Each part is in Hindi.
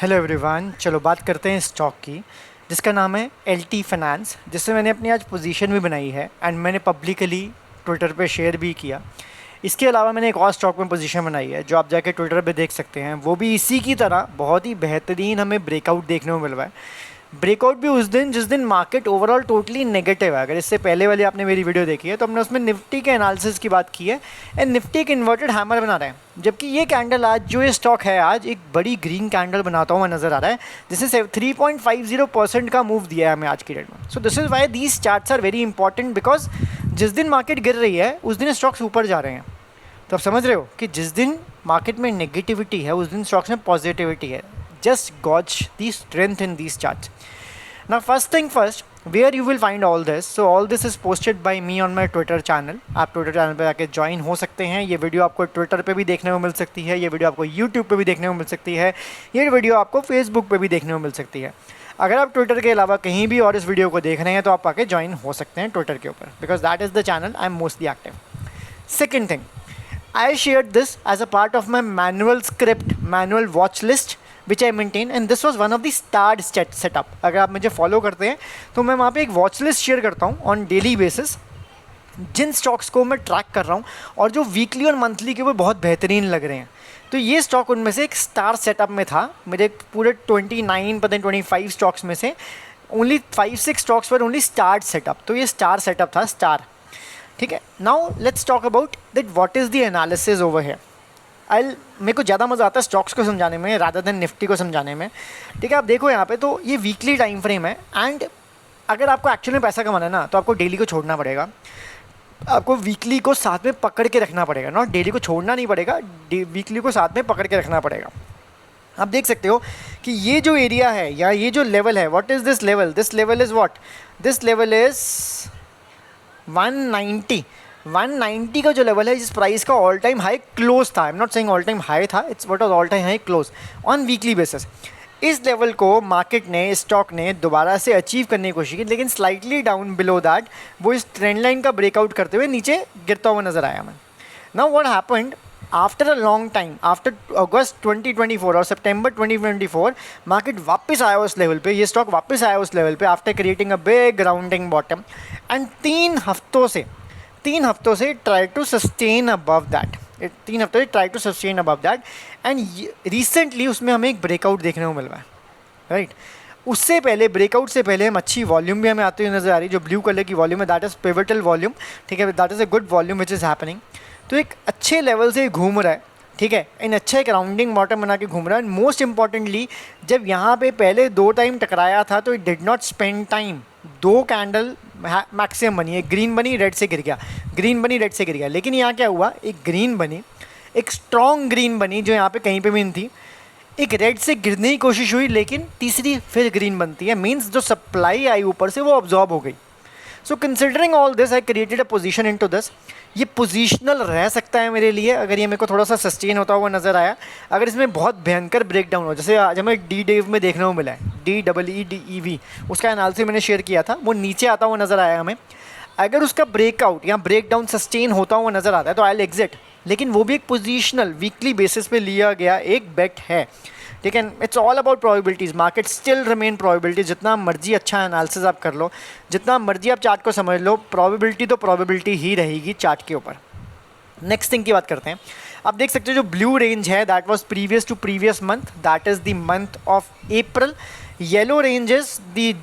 हेलो एवरीवन, चलो बात करते हैं स्टॉक की जिसका नाम है एलटी फाइनेंस, जिससे मैंने अपनी आज पोजीशन भी बनाई है एंड मैंने पब्लिकली ट्विटर पे शेयर भी किया। इसके अलावा मैंने एक और स्टॉक में पोजीशन बनाई है जो आप जाके ट्विटर पे देख सकते हैं। वो भी इसी की तरह बहुत ही बेहतरीन हमें ब्रेकआउट देखने को मिल रहा है। ब्रेकआउट भी उस दिन जिस दिन मार्केट ओवरऑल टोटली नेगेटिव है। अगर इससे पहले वाली आपने मेरी वीडियो देखी है तो हमने उसमें निफ्टी के एनालिसिस की बात की है एंड निफ्टी एक इन्वर्टेड हैमर बना रहा है, जबकि ये कैंडल आज जो ये स्टॉक है आज एक बड़ी ग्रीन कैंडल बनाता हुआ नजर आ रहा है जिसने 3.50% का मूव दिया है हमें आज की डेट में। So this is why these charts are very important because जिस दिन मार्केट गिर रही है उस दिन स्टॉक्स ऊपर जा रहे हैं। तो आप समझ रहे हो कि जिस दिन मार्केट में नेगेटिविटी है उस दिन स्टॉक्स में पॉजिटिविटी है। Just gauge the strength in these charts. Now first thing first, where you will find all this, so all this is posted by me on my Twitter channel। आप ट्विटर चैनल पे जाके ज्वाइन हो सकते हैं। ये वीडियो आपको ट्विटर पे भी देखने को मिल सकती है, ये वीडियो आपको यूट्यूब पे भी देखने को मिल सकती है, ये वीडियो आपको फेसबुक पे भी देखने को मिल सकती है। अगर आप ट्विटर के अलावा कहीं भी और इस वीडियो को देख रहे हैं तो आप आके ज्वाइन हो सकते हैं ट्विटर के ऊपर, because that is the channel I am mostly active. Second thing, I shared this as a part of my manual script, manual watch list which I maintain and this was one of the starred setup। अगर आप मुझे फॉलो करते हैं तो मैं वहाँ पे एक वॉच लिस्ट शेयर करता हूँ ऑन डेली बेसिस, जिन स्टॉक्स को मैं ट्रैक कर रहा हूँ और जो वीकली और मंथली के वो बहुत बेहतरीन लग रहे हैं। तो ये स्टॉक उनमें से एक स्टार सेटअप में था। मेरे पूरे 29 पता नहीं 25 स्टॉक्स में से ओनली 5-6 स्टॉक्स पर ओनली स्टार सेटअप। तो ये स्टार सेटअप था, स्टार। ठीक है, now let's talk about that what is the analysis over here. मेरे को ज़्यादा मज़ा आता है स्टॉक्स को समझाने में रादर देन निफ्टी को समझाने में। ठीक है, आप देखो यहाँ पे तो ये वीकली टाइम फ्रेम है एंड अगर आपको एक्चुअली में पैसा कमाना है ना तो आपको डेली को छोड़ना पड़ेगा, आपको वीकली को साथ में पकड़ के रखना पड़ेगा। नॉट डेली को छोड़ना नहीं पड़ेगा, वीकली को साथ में पकड़ के रखना पड़ेगा। आप देख सकते हो कि ये जो एरिया है या ये जो लेवल है, what is this level? This level is what? This level is 190 का जो लेवल है जिस प्राइस का ऑल टाइम हाई क्लोज था। I am not saying all time high था, it's what was all time high close on weekly basis. इस लेवल को मार्केट ने, स्टॉक ने दोबारा से अचीव करने की कोशिश की, लेकिन स्लाइटली डाउन बिलो दैट वो इस ट्रेंड लाइन का ब्रेकआउट करते हुए नीचे गिरता हुआ नजर आया हमें। Now what happened after a long time, after अगस्त 2024 और सितंबर 2024 मार्केट वापस आया उस लेवल पे, ये स्टॉक वापस आया उस लेवल पे after creating a big rounding bottom and 3 हफ्तों से try to sustain above that. 3 हफ्तों से try to sustain above that and recently उसमें हमें एक ब्रेकआउट देखने को मिल रहा है, राइट। उससे पहले, ब्रेकआउट से पहले हम अच्छी वॉल्यूम भी हमें आती हुई नजर आ रही है। जो ब्लू कलर की वॉल्यूम है दैट इज़ पिवटल वॉल्यूम, ठीक है, that is a good volume which is happening. तो एक अच्छे लेवल से घूम रहा है, ठीक है, इन अच्छा एक राउंडिंग बॉटम बना के घूम रहा है। एंड मोस्ट इंपॉर्टेंटली जब यहाँ पे पहले 2 टाइम टकराया था तो it did not spend time. 2 candle maximum बनी, एक ग्रीन बनी, रेड से गिर गया, ग्रीन बनी, रेड से गिर गया। लेकिन यहाँ क्या हुआ, एक ग्रीन बनी, एक स्ट्रॉन्ग ग्रीन बनी जो यहाँ पे कहीं पे भी नहीं थी, एक रेड से गिरने की कोशिश हुई, लेकिन तीसरी फिर ग्रीन बनती है। मीन्स जो सप्लाई आई ऊपर से वो ऑब्जॉर्ब हो गई। So considering all this I created a position into this. ये पोजीशनल रह सकता है मेरे लिए अगर ये मेरे को थोड़ा सा सस्टेन होता हुआ नजर आया। अगर इसमें बहुत भयंकर ब्रेकडाउन हो, जैसे आज हमें डी डेव में देखने को मिला है, DEEDEV, उसका एनालिसिस मैंने शेयर किया था, वो नीचे आता हुआ नजर आया हमें। अगर उसका ब्रेकआउट या ब्रेकडाउन सस्टेन होता हुआ नजर आता है तो आई विल एग्जिट, लेकिन वो भी एक पोजीशनल वीकली बेसिस पे लिया गया एक बेट है, ठीक है। It's all about probabilities, market still remain probability. जितना मर्जी अच्छा एनालिसिस आप कर लो, जितना मर्जी आप चार्ट को समझ लो, प्रोबेबिलिटी तो प्रोबेबिलिटी ही रहेगी चार्ट के ऊपर। नेक्स्ट थिंग की बात करते हैं। आप देख सकते हो जो ब्लू रेंज है that was previous to previous month, that is the month of April. Yellow range is the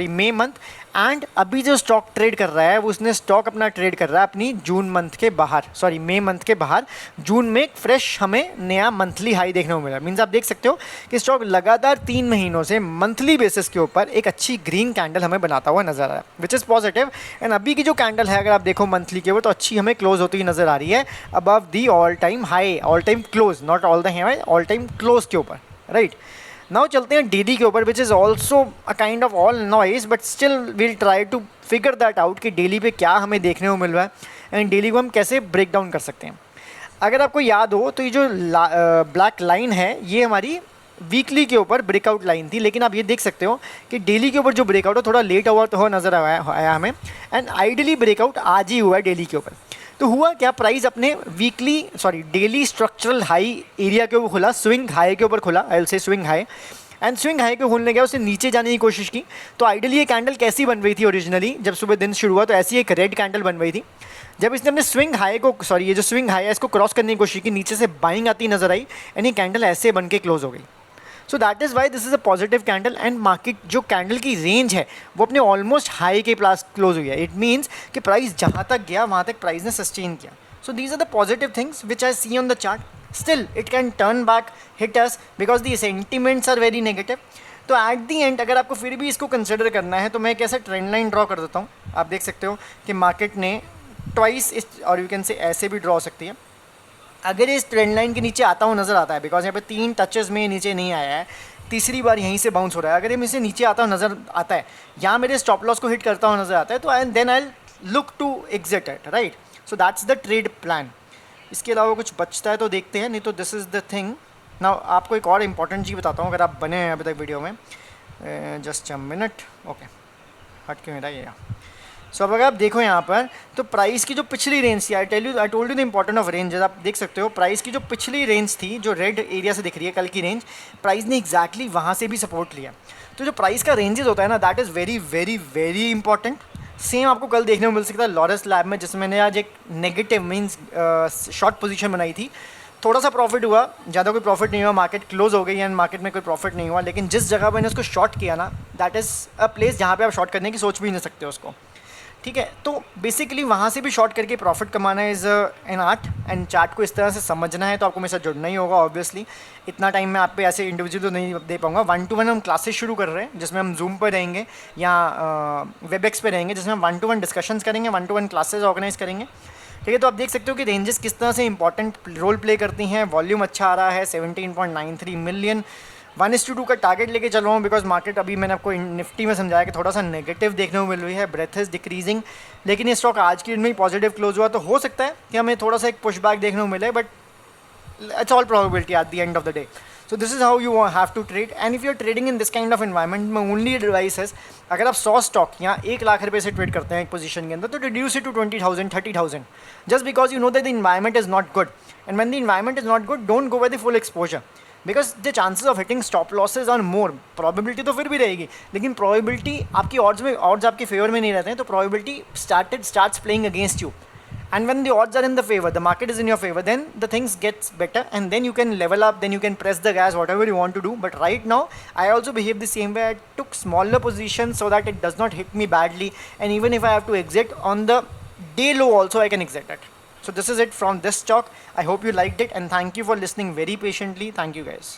May month. And अभी जो स्टॉक ट्रेड कर रहा है वो उसने स्टॉक अपना ट्रेड कर रहा है अपनी मई मंथ के बाहर। जून में एक फ्रेश हमें नया मंथली हाई देखने को मिला। मीन्स आप देख सकते हो कि स्टॉक लगातार 3 महीनों से मंथली बेसिस के ऊपर एक अच्छी ग्रीन कैंडल हमें बनाता हुआ नजर आ रहा है, विच इज़ पॉजिटिव। एंड अभी की जो कैंडल है अगर आप देखो मंथली के ऊपर तो अच्छी हमें क्लोज होती हुई नजर आ रही है above the all time high, all time close, not all the high, all time close के ऊपर, राइट। नाउ चलते हैं डेली के ऊपर, which is also a kind of all noise, but still will try to figure that out कि डेली पे क्या हमें देखने को मिल रहा है एंड डेली को हम कैसे ब्रेक डाउन कर सकते हैं। अगर आपको याद हो तो ये जो ब्लैक लाइन है ये हमारी वीकली के ऊपर ब्रेकआउट लाइन थी, लेकिन आप ये देख सकते हो कि डेली के ऊपर जो ब्रेकआउट है थोड़ा लेट हुआ तो नज़र आया हमें एंड आइडियली ब्रेकआउट आज ही हुआ है डेली के ऊपर। तो हुआ क्या, प्राइस अपने डेली स्ट्रक्चरल हाई एरिया के ऊपर खुला, स्विंग हाई के ऊपर खुला, I will say swing high, and swing high के खुलने गया, उससे नीचे जाने की कोशिश की। तो आइडियली ये कैंडल कैसी बन रही थी ओरिजिनली, जब सुबह दिन शुरू हुआ तो ऐसी एक रेड कैंडल बन रही थी। जब इसने अपने स्विंग हाई को ये जो स्विंग हाई है इसको क्रॉस करने की कोशिश की, नीचे से बाइंग आती नजर आई, एंड ये कैंडल ऐसे बन के क्लोज हो गई। So that is why this is a positive candle, and market जो कैंडल की रेंज है वो अपने ऑलमोस्ट हाई के पास क्लोज हुई है। इट मीन्स कि प्राइस जहाँ तक गया वहाँ तक प्राइस ने सस्टेन किया। So these are the positive things which I see on the chart. Still it can turn back, hit us, because the sentiments are very negative. तो एट दी एंड अगर आपको फिर भी इसको कंसिडर करना है तो मैं एक ऐसा ट्रेंड लाइन ड्रॉ कर देता हूँ. आप देख सकते हो कि मार्केट ने ट्वाइस और यू कैन से ऐसे भी ड्रॉ हो सकती है. अगर इस ट्रेंड लाइन के नीचे आता हुआ नज़र आता है, बिकॉज यहाँ पे 3 टचेस में नीचे नहीं आया है, तीसरी बार यहीं से बाउंस हो रहा है, अगर ये मुझसे नीचे आता हुआ नज़र आता है, यहाँ मेरे स्टॉप लॉस को हिट करता हुआ नज़र आता है, तो then I look to exit it, right. So that's the trade plan. इसके अलावा कुछ बचता है तो देखते हैं, नहीं तो this is the thing. Now आपको एक और इम्पॉर्टेंट चीज़ बताता हूँ, अगर आप बने हैं अभी तक वीडियो में. Just a minute. ओके, हट के मेरा ये. सो अब अगर आप देखो यहाँ पर तो प्राइस की जो पिछली रेंज थी, I told you the important of range. आप देख सकते हो प्राइस की जो पिछली रेंज थी, जो रेड एरिया से दिख रही है कल की रेंज, प्राइस ने एग्जैक्टली वहाँ से भी सपोर्ट लिया. तो जो प्राइस का रेंजेस होता है ना, that is very very very important. Same आपको कल देखने को मिल सकता है लॉरस लैब में, जिसमें मैंने आज एक नेगेटिव मीन्स शॉर्ट पोजीशन बनाई थी. थोड़ा सा प्रॉफिट हुआ, ज़्यादा कोई प्रॉफिट नहीं हुआ, मार्केट क्लोज हो गई एंड मार्केट में कोई प्रॉफिट नहीं हुआ. लेकिन जिस जगह मैंने उसको शॉर्ट किया ना, दैट इज़ अ प्लेस जहाँ पे आप शॉर्ट करने की सोच भी नहीं सकते उसको. ठीक है, तो बेसिकली वहाँ से भी शॉर्ट करके प्रॉफिट कमाना is an art, and chart को इस तरह से समझना है तो आपको मेरे साथ जुड़ना ही होगा. ऑब्वियसली इतना टाइम मैं आप पे ऐसे इंडिविजुअल तो नहीं दे पाऊंगा. 1-to-1 हम क्लासेस शुरू कर रहे हैं, जिसमें हम जूम पर रहेंगे या वेबएक्स पे रहेंगे, जिसमें हम 1-to-1 डिस्कशंस करेंगे, 1-to-1 क्लासेस ऑर्गेनाइज करेंगे. ठीक है, तो आप देख सकते हो कि रेंजेस किस तरह से इंपॉर्टेंट रोल प्ले करती हैं. वॉल्यूम अच्छा आ रहा है, 17.93 मिलियन. 1:2 का टारगेट लेके चल रहा हूँ, बिकॉज मार्केट अभी मैंने आपको निफ्टी में समझाया कि थोड़ा सा नेगेटिव देखने को मिल रही है, ब्रेथ इज डिक्रीजिंग. लेकिन ये स्टॉक आज की दिन में ही पॉजिटिव क्लोज हुआ, तो हो सकता है कि हमें थोड़ा सा एक पुश बैक देखने को मिले, but it's all probability at the end of the day. So this is how you have to trade, and if you are trading in this kind of environment, में ओनली एडवाइस है, अगर आप 100 स्टॉक या 1 लाख रुपये से ट्रेड करते हैं एक पोजीशन के अंदर, तो reduce it to 20,000 30,000, just because you know that the environment is not good. And when the environment is not good, don't go by the full exposure, because the chances of hitting stop losses on more. Probability तो फिर भी रहेगी, लेकिन प्रोबेबिलिटी आपकी ऑड्स आपके फेवर में नहीं रहते हैं, तो probability starts playing against you. And when the odds are in the favor, the market is in your favor, then the things gets better, and then you can level up, then you can press the gas, whatever you want to do. But right now, I also behave the same way. I took smaller positions so that it does not hit me badly, and even if I have to exit on the day low also, I can exit it. So this is it from this stock. I hope you liked it, and thank you for listening very patiently. Thank you guys.